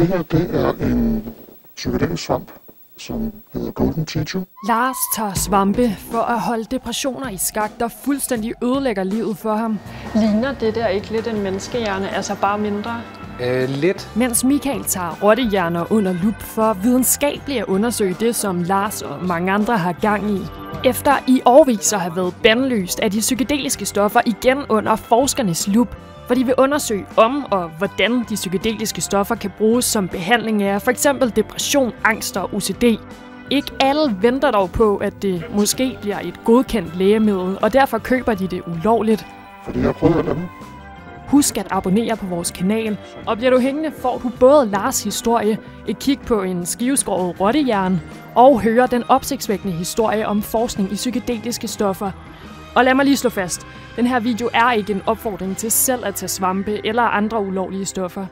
Det her, det er en psykedelisk svamp, som hedder Golden Teacher. Lars tager svampe for at holde depressioner i skak, der fuldstændig ødelægger livet for ham. Ligner det der ikke lidt en menneskehjerne, altså bare mindre? Lidt. Mens Michael tager rottehjerner under lup for videnskabeligt at undersøge det, som Lars og mange andre har gang i. Efter i årevis at have været bandlyst, er de psykedeliske stoffer igen under forskernes lup, hvor de vil undersøge om og hvordan de psykedeliske stoffer kan bruges som behandling af f.eks. depression, angst og OCD. Ikke alle venter dog på, at det måske bliver et godkendt lægemiddel, og derfor køber de det ulovligt. Fordi jeg prøver at lade. Husk at abonnere på vores kanal, og bliver du hængende, får du både Lars' historie, et kig på en skiveskåret rottehjerne, og høre den opsigtsvækkende historie om forskning i psykedeliske stoffer. Og lad mig lige slå fast, den her video er ikke en opfordring til selv at tage svampe eller andre ulovlige stoffer.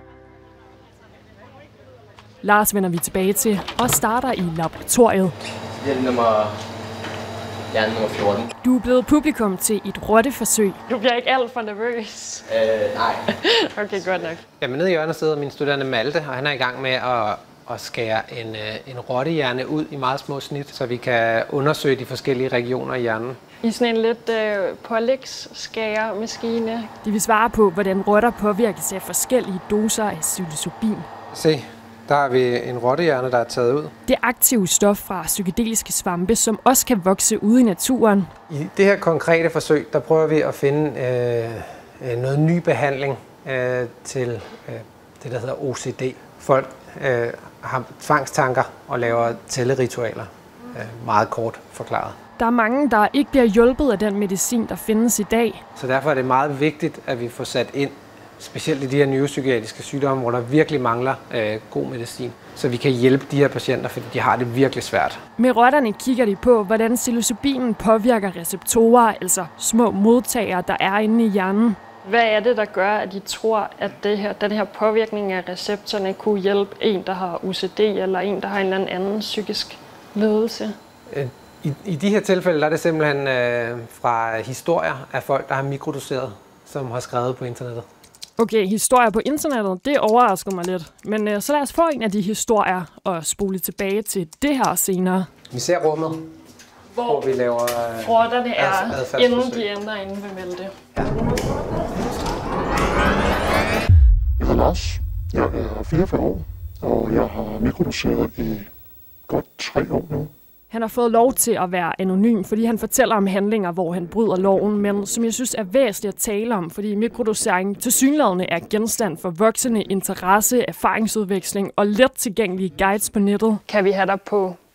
Lars vender vi tilbage til og starter i laboratoriet. Hjerne nummer 14. Du er blevet publikum til et rotteforsøg. Du bliver ikke alt for nervøs? Nej. Okay, godt nok. Jamen, nede i hjørnet sidder min studerende Malte, og han er i gang med at skære en rottehjerne ud i meget små snit, så vi kan undersøge de forskellige regioner i hjernen. I sådan en lidt pålægsskæremaskine. De vil svare på, hvordan rotter påvirkes af forskellige doser af psilocybin. Se, der har vi en rottehjerne, der er taget ud. Det aktive stof fra psykedeliske svampe, som også kan vokse ude i naturen. I det her konkrete forsøg, der prøver vi at finde noget ny behandling til det, der hedder OCD. Folk har tvangstanker og laver tælleritualer, meget kort forklaret. Der er mange, der ikke bliver hjulpet af den medicin, der findes i dag. Så derfor er det meget vigtigt, at vi får sat ind, specielt i de her neuropsykiatriske sygdomme, hvor der virkelig mangler god medicin, så vi kan hjælpe de her patienter, fordi de har det virkelig svært. Med rotterne kigger de på, hvordan psilocybinen påvirker receptorer, altså små modtagere, der er inde i hjernen. Hvad er det, der gør, at de tror, at den her påvirkning af receptorerne kunne hjælpe en, der har OCD, eller en, der har en eller anden psykisk lidelse? I de her tilfælde er det simpelthen fra historier af folk, der har mikrodoseret, som har skrevet på internettet. Okay, historier på internettet, det overrasker mig lidt. Men så lad os få en af de historier og spole tilbage til det her senere. Vi ser rummet, hvor vi laver rotterne er, inden de ender inde ved Malte. Ja. Jeg hedder Lars. Jeg er 44 år, og jeg har mikrodoseret i godt 3 år nu. Han har fået lov til at være anonym, fordi han fortæller om handlinger, hvor han bryder loven, men som jeg synes er væsentligt at tale om, fordi mikrodosering tilsyneladende er genstand for voksende interesse, erfaringsudveksling og let tilgængelige guides på nettet. Kan vi have dig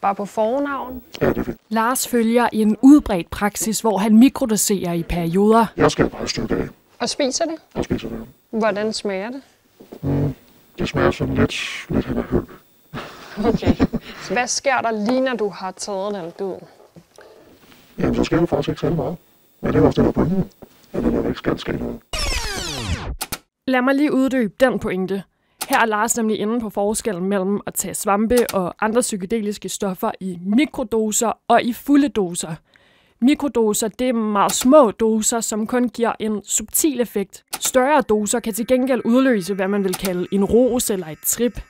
bare på fornavn? Ja, det er fint. Lars følger en udbredt praksis, hvor han mikrodoserer i perioder. Jeg skal bare et stykke af. Og spiser det? Jeg spiser det. Hvordan smager det? Det smager sådan lidt hen ad høl. Okay. Så hvad sker der lige, når du har taget den død? Jamen, så sker der faktisk ikke særlig meget. Men det er også det, der er pointen. Eller når der ikke skal ske noget. Lad mig lige uddybe den pointe. Her er Lars nemlig inde på forskellen mellem at tage svampe og andre psykedeliske stoffer i mikrodoser og i fulde doser. Mikrodoser, det er meget små doser, som kun giver en subtil effekt. Større doser kan til gengæld udløse, hvad man vil kalde en rus eller et trip.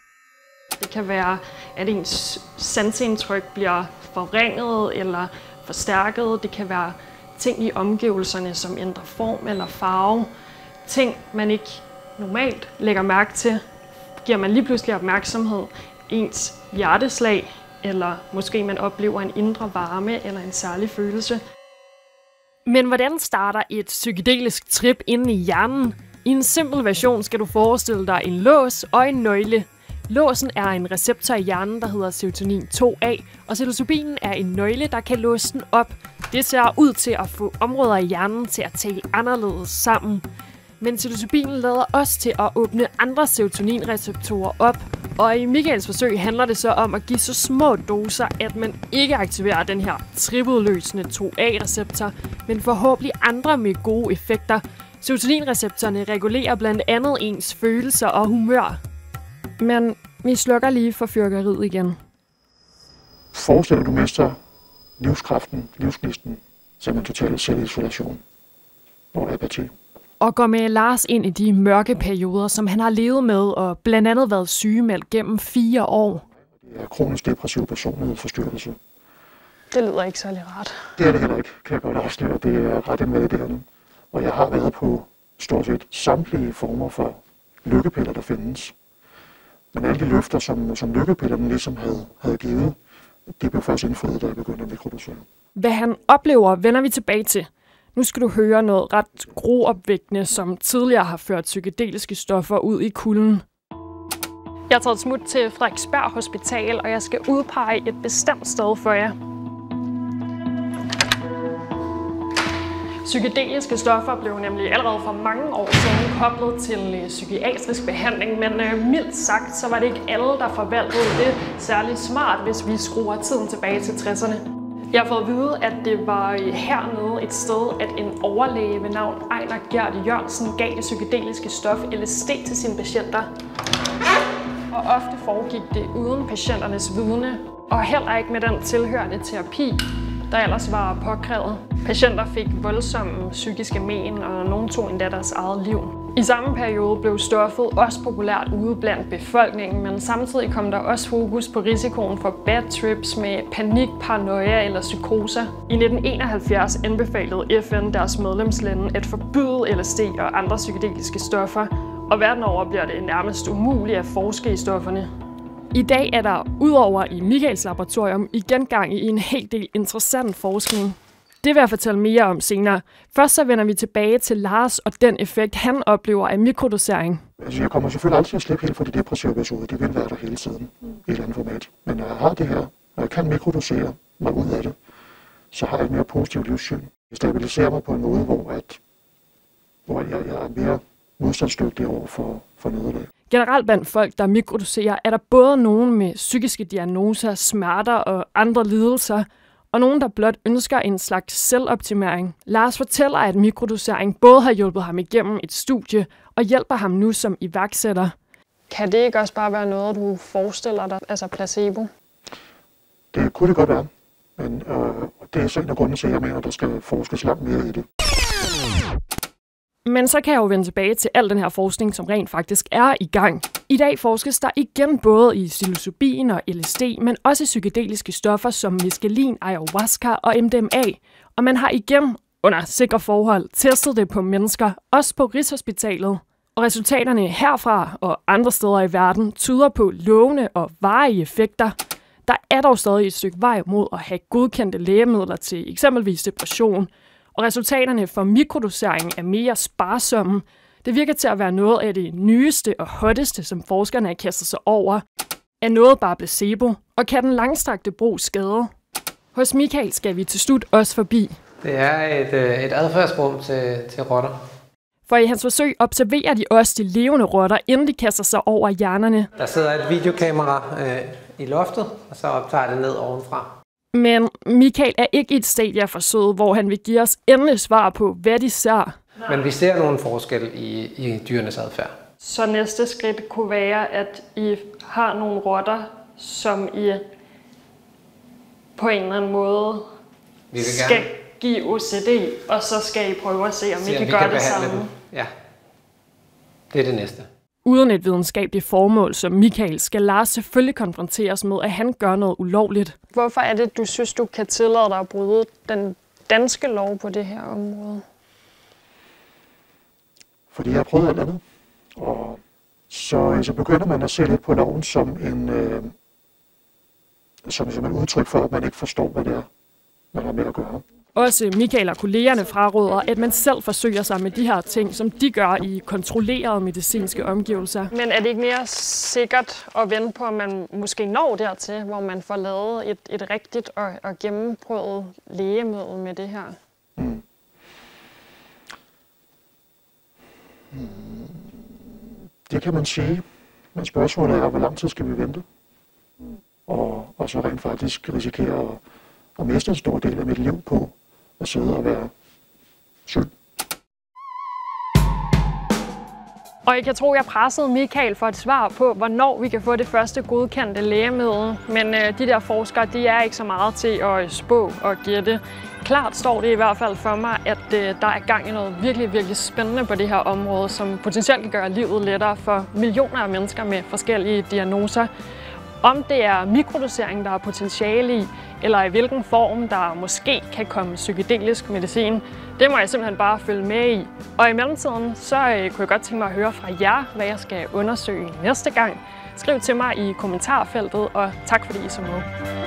Det kan være, at ens sanseindtryk bliver forringet eller forstærket. Det kan være ting i omgivelserne, som ændrer form eller farve. Ting, man ikke normalt lægger mærke til, giver man lige pludselig opmærksomhed. Ens hjerteslag, eller måske man oplever en indre varme eller en særlig følelse. Men hvordan starter et psykedelisk trip inde i hjernen? I en simpel version skal du forestille dig en lås og en nøgle. Låsen er en receptor i hjernen, der hedder serotonin 2A, og psilocybinen er en nøgle, der kan låse den op. Det ser ud til at få områder i hjernen til at tale anderledes sammen. Men psilocybinen lader også til at åbne andre serotoninreceptorer op. Og i Michaels forsøg handler det så om at give så små doser, at man ikke aktiverer den her tripudløsende 2A-receptor, men forhåbentlig andre med gode effekter. Serotoninreceptorerne regulerer blandt andet ens følelser og humør. Men vi slukker lige for fyrkeriet igen. Forestil dig, at du mister livskraften, livsgnisten, som en total selvisolation, når der er parti. og går med Lars ind i de mørke perioder, som han har levet med og blandt andet været sygemeldt gennem 4 år. Det er kronisk depressiv personlighedsforstyrrelse. Det lyder ikke særlig rart. Det er det heller ikke, kan jeg godt afsløre. Det er ret invaliderende. Og jeg har været på stort set samtlige former for lykkepiller, der findes. Men alle de løfter, som lykkepillerne ligesom havde givet, det blev først indfriet, da jeg begyndte at mikrodosere. Hvad han oplever, vender vi tilbage til. Nu skal du høre noget ret groopvækkende, som tidligere har ført psykedeliske stoffer ud i kulden. Jeg har taget et smut til Frederiksberg Hospital, og jeg skal udpege et bestemt sted for jer. Psykedeliske stoffer blev nemlig allerede for mange år siden koblet til psykiatrisk behandling, men mildt sagt, så var det ikke alle, der forvaltede det særligt smart, hvis vi skruer tiden tilbage til 60'erne. Jeg har fået at vide, at det var hernede et sted, at en overlæge ved navn Ejner Gert Jørgensen gav det psykedeliske stof LSD til sine patienter. Og ofte foregik det uden patienternes vidne, og heller ikke med den tilhørende terapi, der ellers var påkrævet. Patienter fik voldsomme psykiske men, og nogen tog endda deres eget liv. I samme periode blev stoffet også populært ude blandt befolkningen, men samtidig kom der også fokus på risikoen for bad trips med panik, paranoia eller psykoser. I 1971 anbefalede FN deres medlemslande at forbyde LSD og andre psykedeliske stoffer, og verden over bliver det nærmest umuligt at forske i stofferne. I dag er der udover i Michaels laboratorium igen gang i en hel del interessant forskning. Det vil jeg fortælle mere om senere. Først så vender vi tilbage til Lars og den effekt, han oplever af mikrodosering. Altså, jeg kommer selvfølgelig altid at slippe helt for de depressive episoder. De vil være der hele tiden i et eller andet format. Men når jeg har det her, når jeg kan mikrodosere mig ud af det, så har jeg et mere positivt livssyn. Det stabiliserer mig på en måde, hvor jeg er mere modstandsdygtig over for nederlag. Generelt blandt folk, der mikrodoserer, er der både nogen med psykiske diagnoser, smerter og andre lidelser, og nogen, der blot ønsker en slags selvoptimering. Lars fortæller, at mikrodosering både har hjulpet ham igennem et studie og hjælper ham nu som iværksætter. Kan det ikke også bare være noget, du forestiller dig, altså placebo? Det kunne det godt være, men det er så en af grunden til, at jeg mener, at der skal forskes langt mere i det. Men så kan jeg jo vende tilbage til al den her forskning, som rent faktisk er i gang. I dag forskes der igen både i psilocybin og LSD, men også i psykedeliske stoffer som meskalin, ayahuasca og MDMA. Og man har igen under sikre forhold testet det på mennesker, også på Rigshospitalet. Og resultaterne herfra og andre steder i verden tyder på lovende og varige effekter. Der er dog stadig et stykke vej mod at have godkendte lægemidler til eksempelvis depression. Og resultaterne for mikrodosering er mere sparsomme. Det virker til at være noget af det nyeste og hotteste, som forskerne har kastet sig over. Er noget bare placebo, og kan den langstrakte brug skade? Hos Michael skal vi til slut også forbi. Det er et adfærdsrum til rotter. For i hans forsøg observerer de også de levende rotter, inden de kaster sig over hjernerne. Der sidder et videokamera i loftet, og så optager det ned ovenfra. Men Michael er ikke i et stadie af forsøget, hvor han vil give os endelig svar på, hvad de ser. Men vi ser nogle forskelle i dyrenes adfærd. Så næste skridt kunne være, at I har nogle rotter, som I på en eller anden måde skal give OCD, og så skal I prøve at se, om I kan gøre det samme. Ja, det er det næste. Uden et videnskabeligt formål som Michael, skal Lars selvfølgelig konfronteres med, at han gør noget ulovligt. Hvorfor er det, du synes, du kan tillade dig at bryde den danske lov på det her område? Fordi jeg har prøvet alt andet. Og så begynder man at se lidt på loven som et udtryk for, at man ikke forstår, hvad det er, man har med at gøre. Også Michael og kollegerne fraråder, at man selv forsøger sig med de her ting, som de gør i kontrollerede medicinske omgivelser. Men er det ikke mere sikkert at vente på, at man måske når dertil, hvor man får lavet et rigtigt og gennemprøvet lægemiddel med det her? Det kan man sige, men spørgsmålet er, hvor lang tid skal vi vente? Og så rent faktisk risikere at miste en stor del af mit liv på at sidde og være syg. Og jeg kan tro, at jeg pressede Michael for et svar på, hvornår vi kan få det første godkendte lægemiddel. Men de der forskere, de er ikke så meget til at spå og gætte. Klart står det i hvert fald for mig, at der er gang i noget virkelig, virkelig spændende på det her område, som potentielt kan gøre livet lettere for millioner af mennesker med forskellige diagnoser. Om det er mikrodosering, der er potentiale i, eller i hvilken form, der måske kan komme psykedelisk medicin, det må jeg simpelthen bare følge med i. Og i mellemtiden, så kunne jeg godt tænke mig at høre fra jer, hvad jeg skal undersøge næste gang. Skriv til mig i kommentarfeltet, og tak fordi I så med.